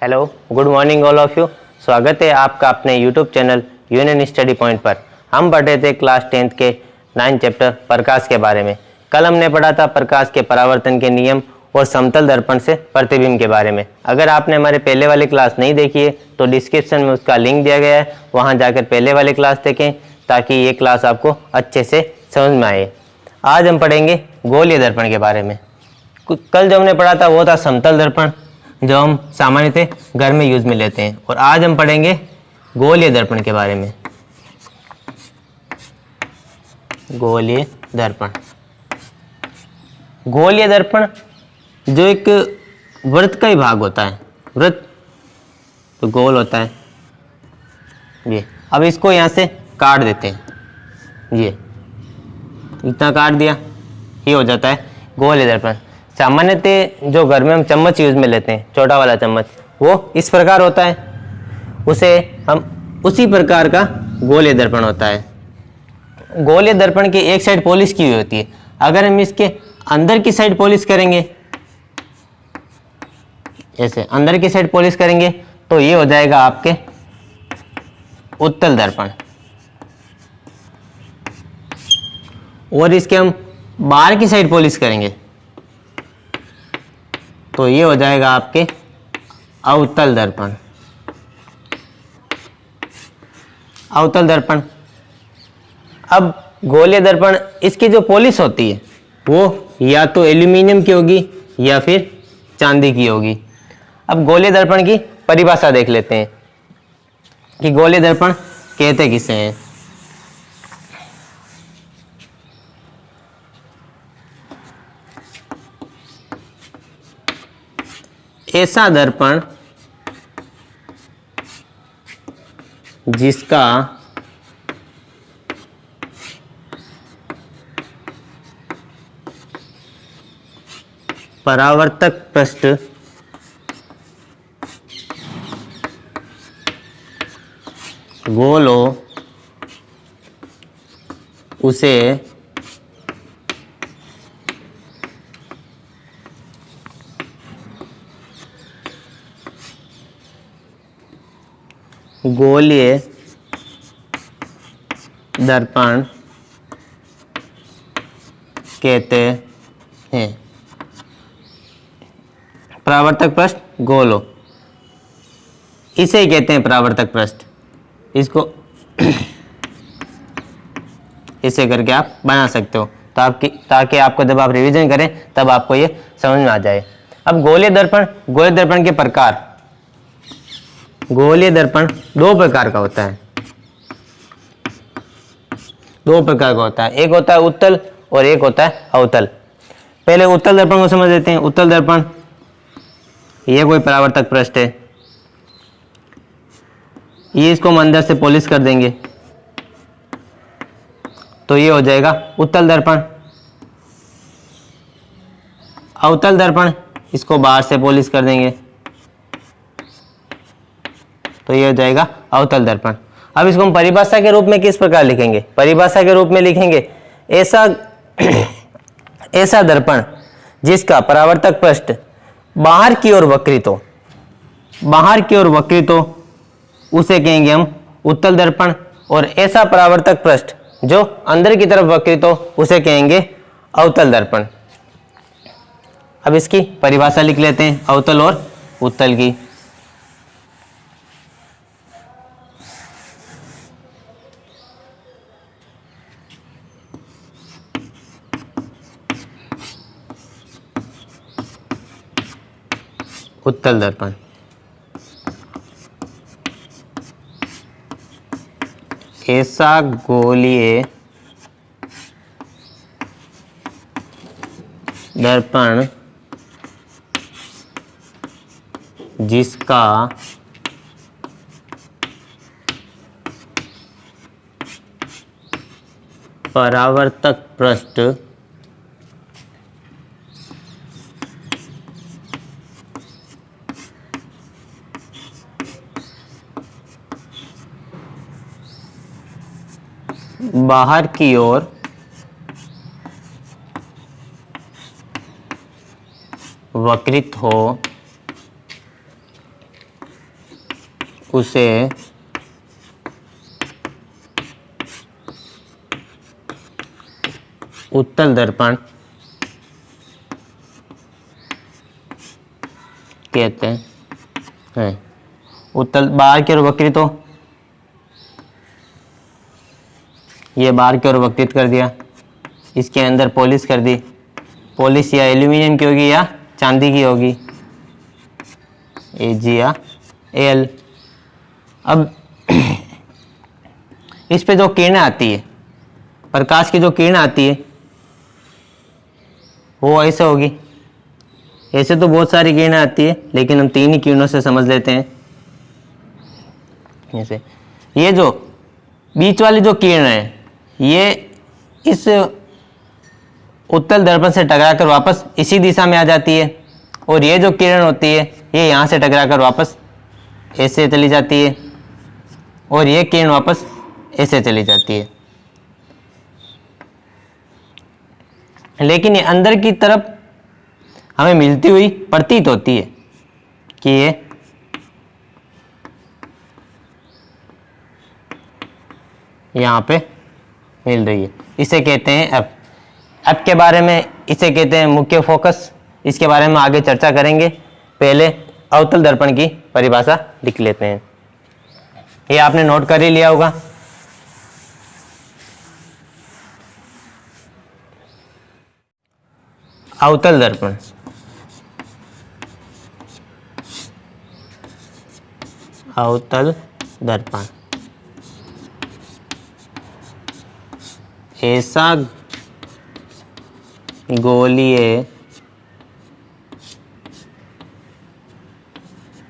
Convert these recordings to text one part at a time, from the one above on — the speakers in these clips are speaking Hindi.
Hello, good morning all of you. स्वागत है आपका अपने YouTube channel union study point पर। हम पढ़ रहे थे क्लास 10th के 9 चैप्टर प्रकाश के बारे में। कल हमने पढ़ा था प्रकाश के परावर्तन के नियम और समतल दर्पण से प्रतिबिंब के बारे में। अगर आपने हमारे पहले वाली क्लास नहीं देखी है तो डिस्क्रिप्शन में उसका लिंक दिया गया है, वहाँ जाकर पहले वाली क्लास देखें ताकि ये क्लास आपको अच्छे से समझ में आए। आज हम पढ़ेंगे गोलीय दर्पण के बारे में। कल जो हमने पढ़ा था वो था समतल दर्पण, जो हम सामान्यतः घर में यूज में लेते हैं, और आज हम पढ़ेंगे गोलीय दर्पण के बारे में। गोलीय दर्पण, गोलीय दर्पण जो एक वृत्त का ही भाग होता है। वृत्त तो गोल होता है ये। अब इसको यहाँ से काट देते हैं, ये इतना काट दिया, ये हो जाता है गोलीय दर्पण। सामान्यतः जो घर में हम चम्मच यूज में लेते हैं, छोटा वाला चम्मच, वो इस प्रकार होता है, उसे हम उसी प्रकार का गोलीय दर्पण होता है। गोलीय दर्पण की एक साइड पॉलिश की हुई होती है। अगर हम इसके अंदर की साइड पॉलिश करेंगे, ऐसे अंदर की साइड पॉलिश करेंगे, तो ये हो जाएगा आपके उत्तल दर्पण। और इसके हम बाहर की साइड पॉलिश करेंगे तो ये हो जाएगा आपके अवतल दर्पण। अवतल दर्पण। अब गोलीय दर्पण, इसकी जो पॉलिश होती है वो या तो एल्यूमिनियम की होगी या फिर चांदी की होगी। अब गोलीय दर्पण की परिभाषा देख लेते हैं कि गोलीय दर्पण कहते किसे हैं। ऐसा दर्पण जिसका परावर्तक पृष्ठ गोल हो, उसे गोलीय दर्पण कहते हैं। परावर्तक पृष्ठ गोल हो, इसे ही कहते हैं परावर्तक पृष्ठ। इसको इसे करके आप बना सकते हो ताकि आपको जब आप रिवीजन करें तब आपको ये समझ में आ जाए। अब गोलीय दर्पण के प्रकार। गोलीय दर्पण दो प्रकार का होता है। दो प्रकार का होता है, एक होता है उत्तल और एक होता है अवतल। पहले उत्तल दर्पण को समझ लेते हैं। उत्तल दर्पण, ये कोई परावर्तक पृष्ठ है, ये इसको हम अंदर से पॉलिश कर देंगे तो ये हो जाएगा उत्तल दर्पण। अवतल दर्पण, इसको बाहर से पॉलिश कर देंगे तो ये हो जाएगा अवतल दर्पण। अब इसको हम परिभाषा के रूप में किस प्रकार लिखेंगे? परिभाषा के रूप में लिखेंगे ऐसा दर्पण जिसका परावर्तक पृष्ठ बाहर की ओर वक्रित हो, बाहर की ओर वक्रित हो, उसे कहेंगे हम उत्तल दर्पण। और ऐसा परावर्तक पृष्ठ जो अंदर की तरफ वक्रित हो, उसे कहेंगे अवतल दर्पण। अब इसकी परिभाषा लिख लेते हैं अवतल और उत्तल की। उत्तल दर्पण, ऐसा गोलीय दर्पण जिसका परावर्तक पृष्ठ बाहर की ओर वक्रित हो उसे उत्तल दर्पण कहते हैं। उत्तल बाहर की ओर वक्रित हो, ये बाहर की ओर वक्रित कर दिया, इसके अंदर पॉलिश कर दी। पॉलिश या एल्यूमिनियम की होगी या चांदी की होगी, AG या AL। अब इस पे जो किरणें आती है, प्रकाश की जो किरण आती है वो ऐसे होगी। ऐसे तो बहुत सारी किरणें आती है, लेकिन हम 3 ही किरणों से समझ लेते हैं। जैसे ये जो बीच वाली जो किरण है, ये इस उत्तल दर्पण से टकराकर वापस इसी दिशा में आ जाती है, और ये जो किरण होती है ये यहाँ से टकराकर वापस ऐसे चली जाती है, और ये किरण वापस ऐसे चली जाती है। लेकिन ये अंदर की तरफ हमें मिलती हुई प्रतीत होती है कि ये यहाँ पे मिल रही है। इसे कहते हैं अब के बारे में, इसे कहते हैं मुख्य फोकस। इसके बारे में आगे चर्चा करेंगे। पहले अवतल दर्पण की परिभाषा लिख लेते हैं। ये आपने नोट कर ही लिया होगा। अवतल दर्पण, अवतल दर्पण ऐसा गोलीय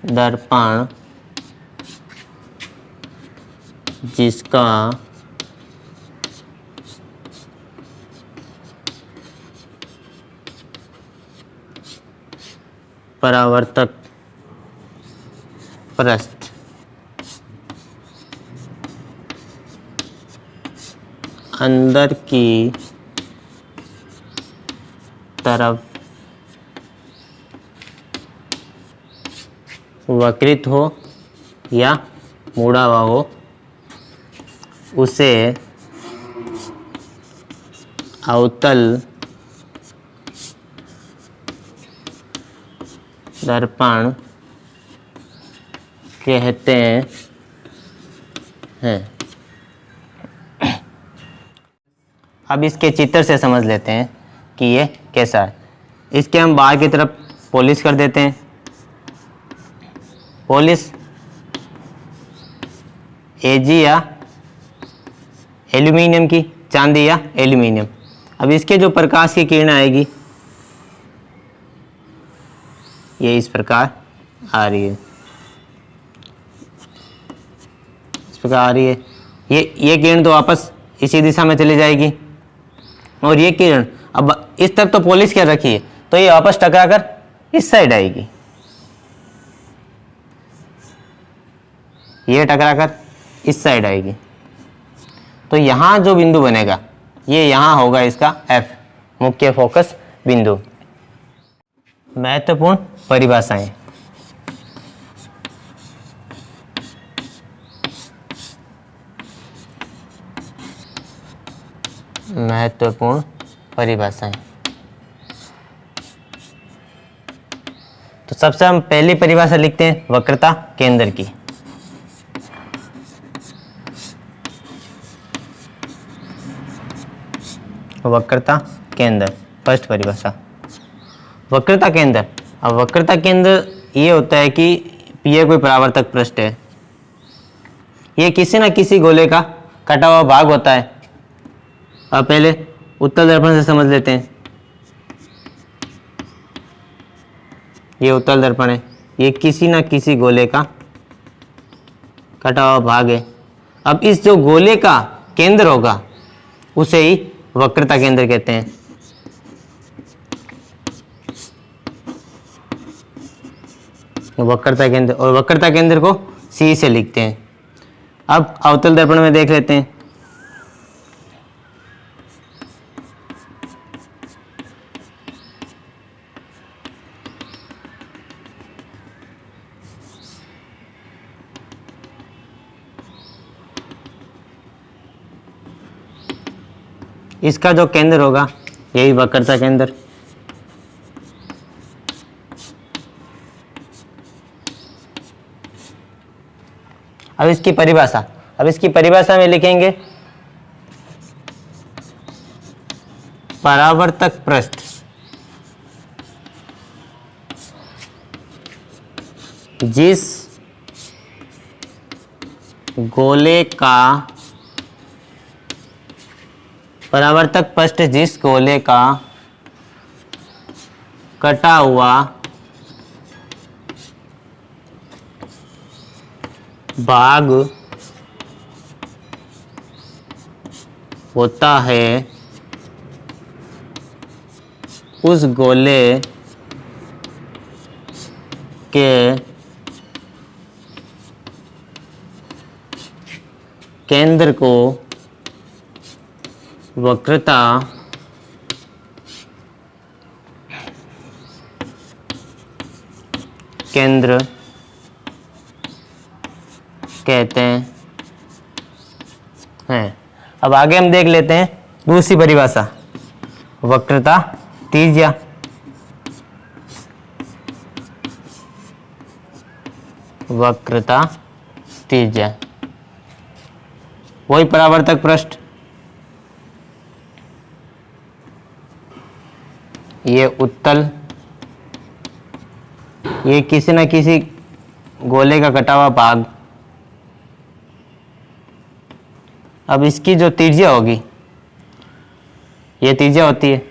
दर्पण जिसका परावर्तक पृष्ठ अंदर की तरफ वक्रित हो या मुड़ा हुआ हो, उसे अवतल दर्पण कहते हैं। अब इसके चित्र से समझ लेते हैं कि ये कैसा है। इसके हम बाहर की तरफ पॉलिश कर देते हैं। पॉलिश AG या एल्यूमिनियम की, चांदी या एल्यूमिनियम। अब इसके जो प्रकाश की किरण आएगी ये इस प्रकार आ रही है, इस प्रकार आ रही है। ये किरण तो वापस इसी दिशा में चली जाएगी, और ये किरण अब इस तरफ तो पॉलिश कर रखी है, तो ये वापस टकरा कर इस साइड आएगी, ये टकरा कर इस साइड आएगी। तो यहाँ जो बिंदु बनेगा ये यहाँ होगा इसका F, मुख्य फोकस बिंदु। महत्वपूर्ण परिभाषाएं। महत्वपूर्ण परिभाषाएं। तो सबसे हम पहली परिभाषा लिखते हैं वक्रता केंद्र की। वक्रता केंद्र, फर्स्ट परिभाषा वक्रता केंद्र। अब वक्रता केंद्र ये होता है कि ये कोई परावर्तक पृष्ठ है, ये किसी ना किसी गोले का कटा हुआ भाग होता है। अब पहले उत्तल दर्पण से समझ लेते हैं। ये उत्तल दर्पण है, ये किसी ना किसी गोले का कटा हुआ भाग है। अब इस जो गोले का केंद्र होगा उसे ही वक्रता केंद्र कहते हैं। वक्रता केंद्र, और वक्रता केंद्र को C से लिखते हैं। अब अवतल दर्पण में देख लेते हैं। इसका जो केंद्र होगा यही वक्रता केंद्र। अब इसकी परिभाषा में लिखेंगे परावर्तक पृष्ठ जिस गोले का परावर्तक पृष्ठ जिस गोले का कटा हुआ भाग होता है उस गोले के केंद्र को वक्रता केंद्र कहते हैं। अब आगे हम देख लेते हैं दूसरी परिभाषा, वक्रता त्रिज्या। वक्रता त्रिज्या वही परावर्तक पृष्ठ, ये उत्तल, ये किसी न किसी गोले का कटा हुआ भाग। अब इसकी जो त्रिज्या होगी, ये त्रिज्या होती है,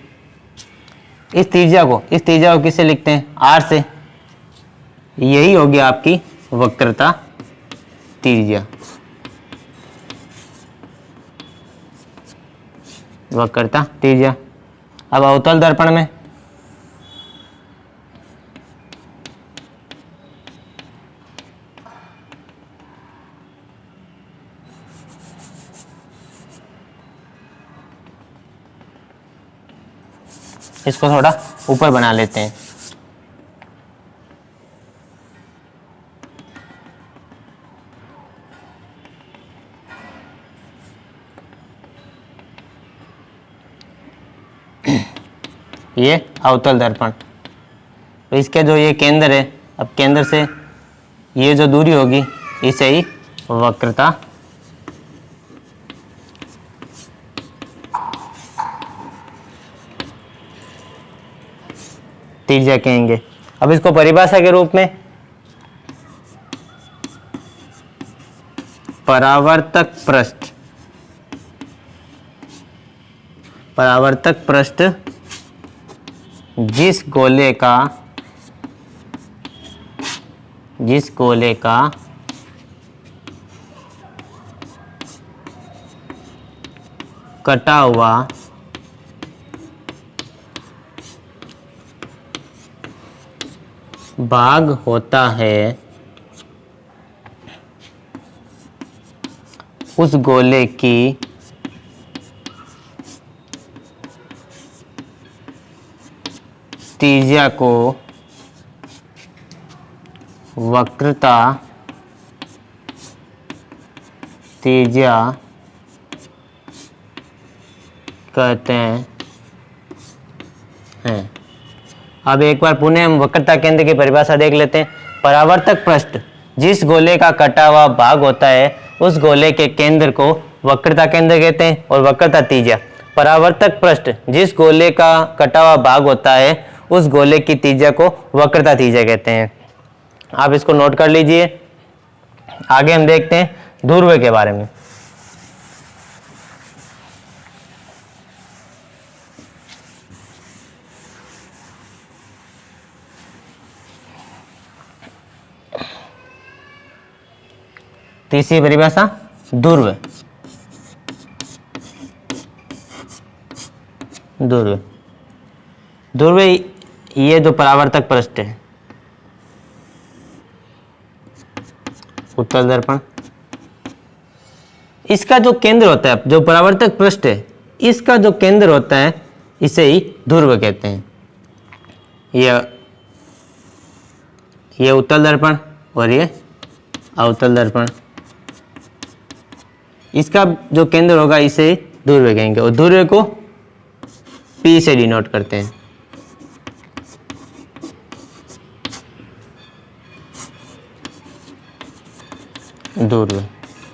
इस त्रिज्या को किससे लिखते हैं? आर से। यही होगी आपकी वक्रता त्रिज्या। वक्रता त्रिज्या। अब अवतल दर्पण में इसको थोड़ा ऊपर बना लेते हैं। ये अवतल दर्पण, तो इसके जो ये केंद्र है, अब केंद्र से ये जो दूरी होगी इसे ही वक्रता त्रिज्या कहेंगे। अब इसको परिभाषा के रूप में परावर्तक पृष्ठ जिस गोले का कटा हुआ भाग होता है उस गोले की त्रिज्या को वक्रता त्रिज्या कहते हैं। अब एक बार पुनः हम वक्रता केंद्र की परिभाषा देख लेते हैं। परावर्तक पृष्ठ जिस गोले का कटा हुआ भाग होता है उस गोले के केंद्र को वक्रता केंद्र कहते हैं और वक्रता त्रिज्या। परावर्तक पृष्ठ जिस गोले का कटा हुआ भाग होता है उस गोले की त्रिज्या को वक्रता त्रिज्या कहते हैं। आप इसको नोट कर लीजिए। आगे हम देखते हैं ध्रुव के बारे में। तीसरी परिभाषा ध्रुव। ध्रुव ये जो परावर्तक पृष्ठ है, उत्तल दर्पण, इसका जो केंद्र होता है, जो परावर्तक पृष्ठ है इसका जो केंद्र होता है इसे ही ध्रुव कहते हैं। ये उत्तल दर्पण और ये अवतल दर्पण, इसका जो केंद्र होगा इसे ध्रुव कहेंगे और ध्रुव को पी से डिनोट करते हैं। ध्रुव।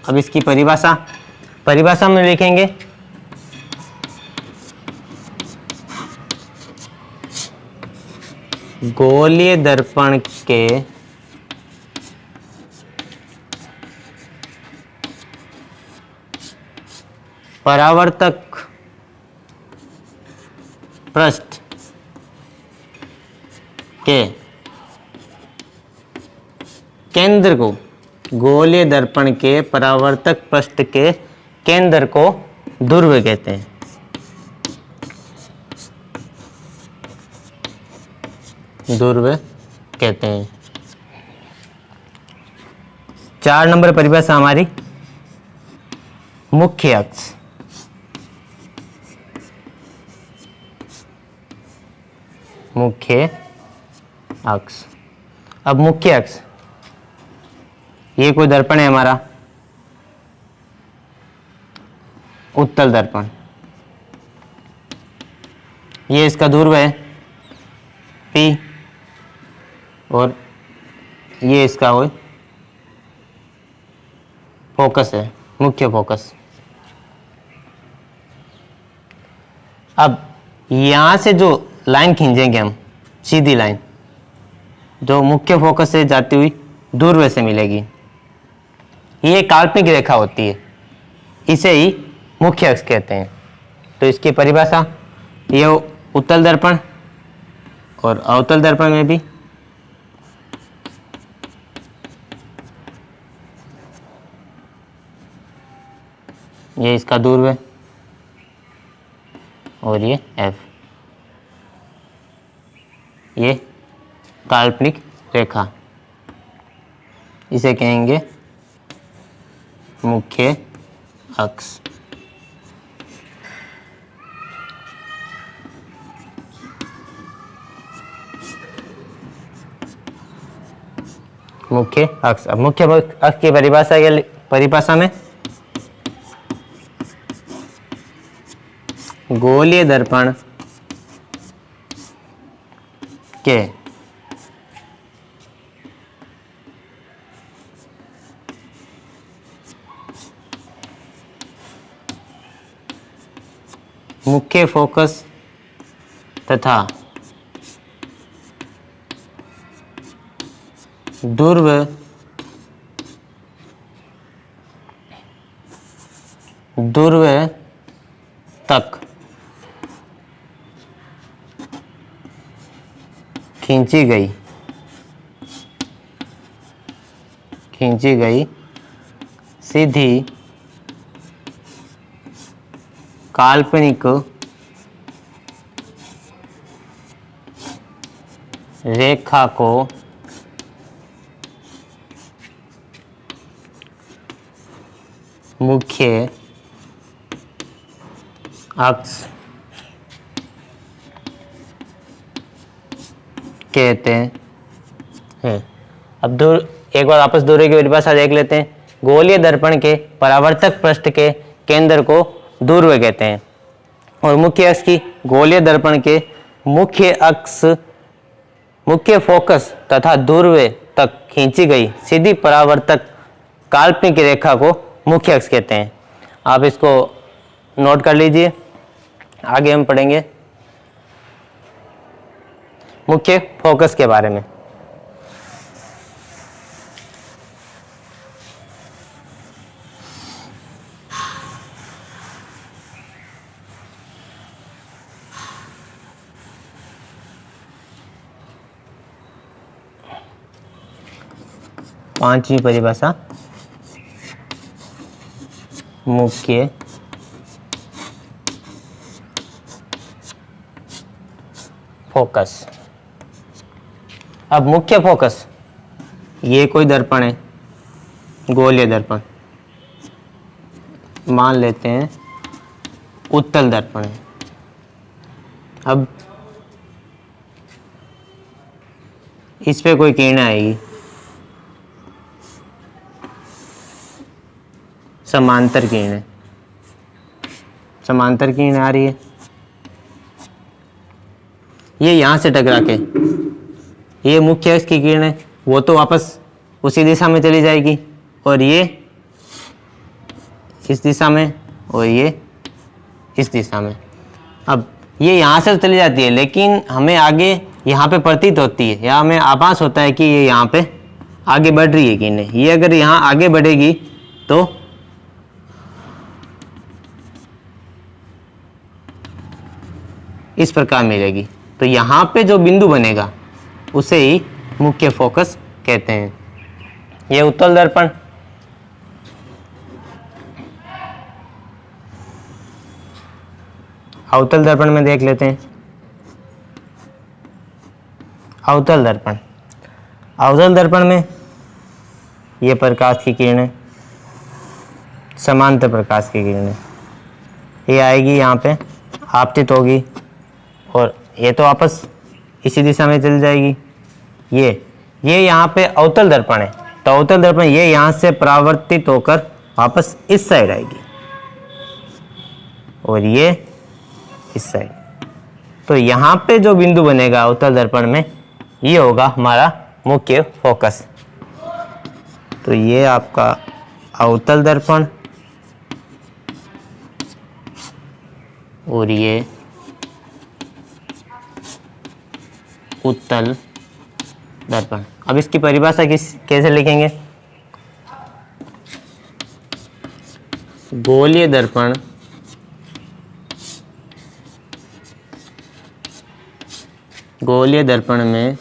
अब इसकी परिभाषा में लिखेंगे गोलीय दर्पण के परावर्तक पृष्ठ के केंद्र को, गोलीय दर्पण के परावर्तक पृष्ठ के केंद्र को ध्रुव कहते हैं। ध्रुव कहते हैं। 4 नंबर परिभाषा हमारी मुख्य अक्ष। मुख्य अक्ष। अब मुख्य अक्ष, ये कोई दर्पण है हमारा, उत्तल दर्पण, ये इसका ध्रुव है P, और ये इसका वो फोकस है, मुख्य फोकस। अब यहां से जो लाइन खींचेंगे हम, सीधी लाइन जो मुख्य फोकस से जाती हुई ध्रुव से मिलेगी, ये काल्पनिक रेखा होती है, इसे ही मुख्य अक्ष कहते हैं। तो इसकी परिभाषा, ये उत्तल दर्पण और अवतल दर्पण में भी ये इसका ध्रुव है और ये F, ये काल्पनिक रेखा, इसे कहेंगे मुख्य अक्ष। मुख्य अक्ष। अब मुख्य अक्ष की परिभाषा में गोलीय दर्पण के मुख्य फोकस तथा ध्रुव तक खींची गई सीधी काल्पनिक रेखा को मुख्य अक्ष कहते हैं। अब एक बार वापस ध्रुव की परिभाषा देख लेते हैं। गोलीय दर्पण के परावर्तक पृष्ठ के केंद्र को ध्रुव कहते हैं और मुख्य अक्ष की गोलीय दर्पण के मुख्य अक्ष, मुख्य फोकस तथा ध्रुव तक खींची गई सीधी परावर्तक काल्पनिक रेखा को मुख्य अक्ष कहते हैं। आप इसको नोट कर लीजिए, आगे हम पढ़ेंगे मुख्य फोकस के बारे में। पांचवी परिभाषा मुख्य फोकस। अब मुख्य फोकस, ये कोई दर्पण है, गोलीय दर्पण, मान लेते हैं उत्तल दर्पण है। अब इस पे कोई किरण आएगी, समांतर किरण आ रही है, ये यहाँ से टकरा के ये मुख्य अक्ष की किरण है, वो तो वापस उसी दिशा में चली जाएगी, और ये इस दिशा में और ये इस दिशा में। अब ये यहाँ से चली जाती है, लेकिन हमें आगे यहाँ पे प्रतीत होती है या हमें आभास होता है कि ये यहाँ पे आगे बढ़ रही है कि नहीं। ये अगर यहाँ आगे बढ़ेगी तो इस प्रकार मिलेगी। तो यहाँ पे जो बिंदु बनेगा उसे ही मुख्य फोकस कहते हैं। ये उत्तल दर्पण, अवतल दर्पण में देख लेते हैं। अवतल दर्पण, अवतल दर्पण में ये प्रकाश की किरणें, समांतर प्रकाश की किरणें, ये आएगी यहाँ पे आपतित होगी और ये तो वापस इसी दिशा में चल जाएगी। ये यहाँ पे अवतल दर्पण है, तो अवतल दर्पण ये यहाँ से परावर्तित होकर वापस इस साइड आएगी और ये इस साइड। तो यहाँ पे जो बिंदु बनेगा अवतल दर्पण में, ये होगा हमारा मुख्य फोकस। तो ये आपका अवतल दर्पण और ये उत्तल दर्पण। अब इसकी परिभाषा कैसे लिखेंगे? गोलीय दर्पण गोलीय दर्पण में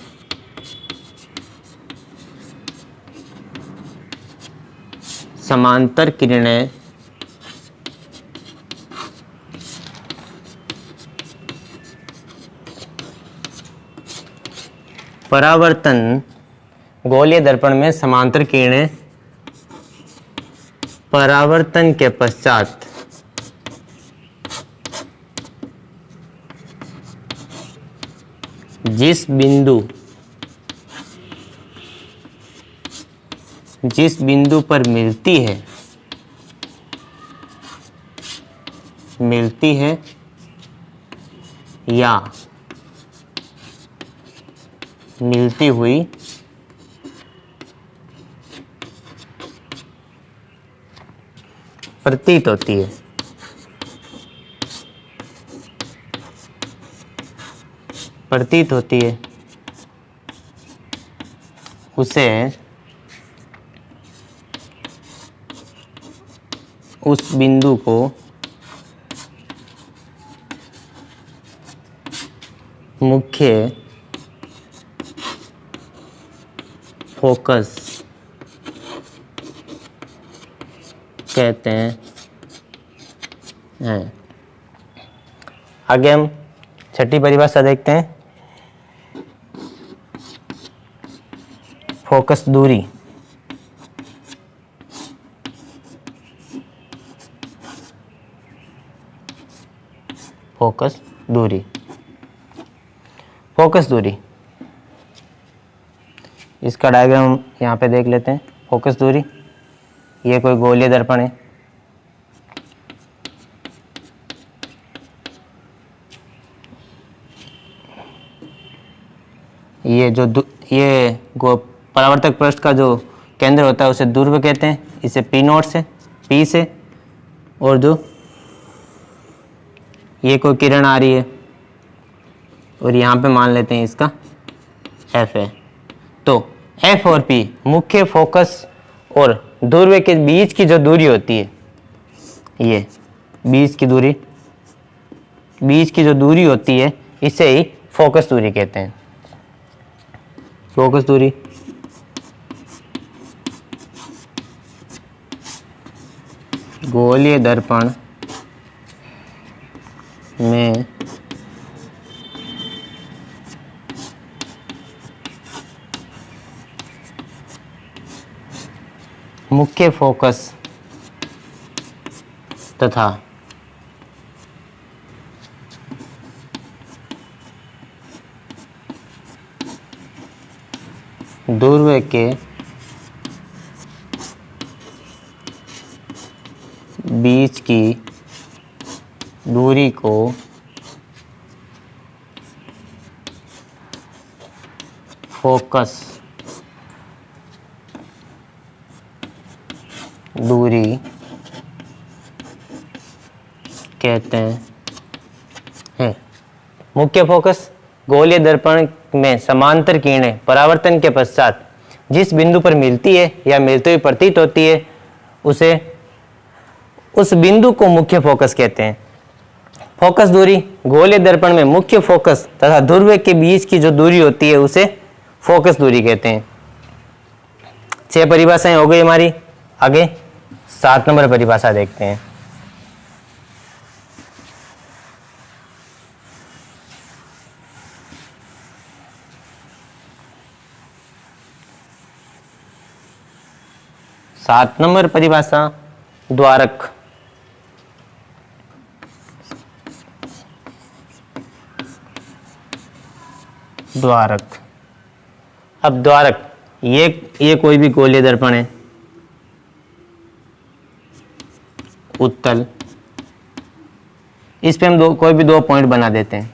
समांतर किरणें परावर्तन, गोलीय दर्पण में समांतर किरणें परावर्तन के पश्चात जिस बिंदु पर मिलती है या मिलती हुई प्रतीत होती है, उसे उस बिंदु को मुख्य फोकस कहते हैं। आगे हम छठी परिभाषा देखते हैं। फोकस दूरी, फोकस दूरी, इसका डायग्राम यहाँ पे देख लेते हैं। फोकस दूरी, ये कोई गोलीय दर्पण है, ये परावर्तक पृष्ठ का जो केंद्र होता है उसे ध्रुव कहते हैं, इसे P0 से, P से, और जो ये कोई किरण आ रही है और यहाँ पे मान लेते हैं इसका F है। तो F और P मुख्य फोकस और ध्रुव के बीच की जो दूरी होती है, ये बीच की जो दूरी होती है, इसे ही फोकस दूरी कहते हैं। फोकस दूरी गोलीय दर्पण में मुख्य फोकस तथा ध्रुव के बीच की दूरी को फोकस दूरी कहते हैं। मुख्य फोकस गोलीय दर्पण में समांतर किरणें परावर्तन के पश्चात जिस बिंदु पर मिलती है या मिलती हुई प्रतीत होती है उस बिंदु को मुख्य फोकस कहते हैं। फोकस दूरी गोलीय दर्पण में मुख्य फोकस तथा ध्रुव के बीच की जो दूरी होती है उसे फोकस दूरी कहते हैं। 6 परिभाषाएं हो गई हमारी। आगे 7 नंबर परिभाषा देखते हैं। सात नंबर परिभाषा द्वारक। द्वारक, अब द्वारक ये कोई भी गोलीय दर्पण है, उत्तल, इस पे हम कोई भी 2 पॉइंट बना देते हैं,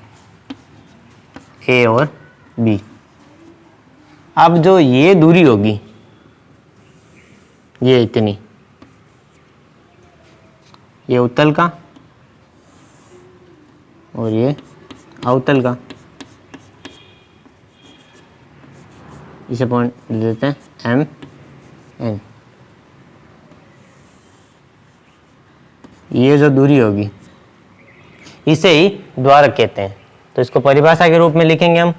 ए और बी। अब जो ये दूरी होगी ये इतनी, ये उत्तल का और ये अवतल का, इसे पॉइंट ले लेते हैं एम एन। ये जो दूरी होगी इसे ही द्वारक कहते हैं। तो इसको परिभाषा के रूप में लिखेंगे हम,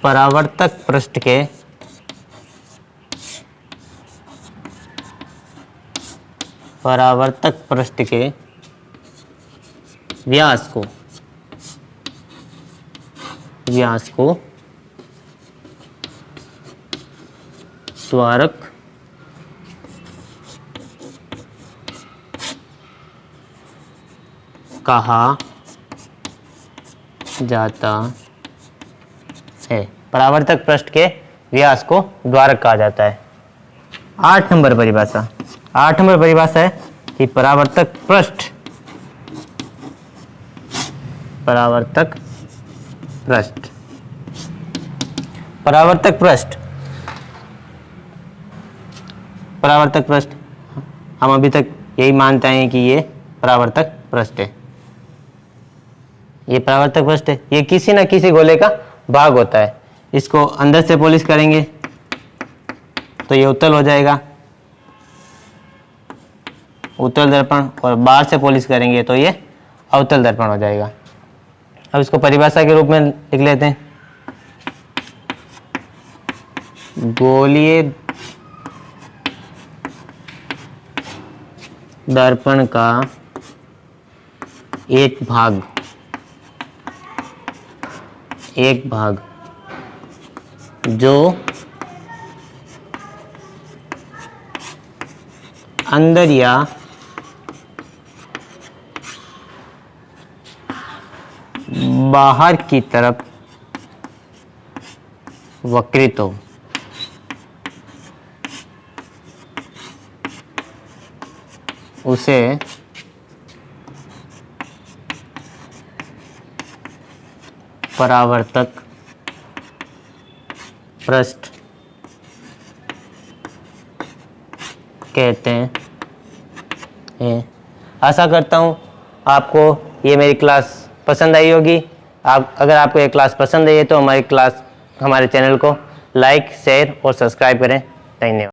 परावर्तक पृष्ठ के व्यास को द्वारक कहा जाता है। परावर्तक पृष्ठ के व्यास को द्वारक कहा जाता है। 8 नंबर परिभाषा। 8 नंबर परिभाषा है कि परावर्तक पृष्ठ हम अभी तक यही मानते हैं कि ये परावर्तक पृष्ठ है। ये परावर्तक पृष्ठ है, ये किसी न किसी गोले का भाग होता है। इसको अंदर से पॉलिश करेंगे तो ये उत्तल हो जाएगा, उत्तल दर्पण, और बाहर से पॉलिश करेंगे तो ये अवतल दर्पण हो जाएगा। अब इसको परिभाषा के रूप में लिख लेते हैं। गोलीय दर्पण का एक भाग जो अंदर या बाहर की तरफ वक्रित हो, उसे परावर्तक पृष्ठ कहते हैं। आशा करता हूँ आपको ये मेरी क्लास पसंद आई होगी। अगर आपको ये क्लास पसंद आई है तो हमारे चैनल को लाइक, शेयर और सब्सक्राइब करें। धन्यवाद।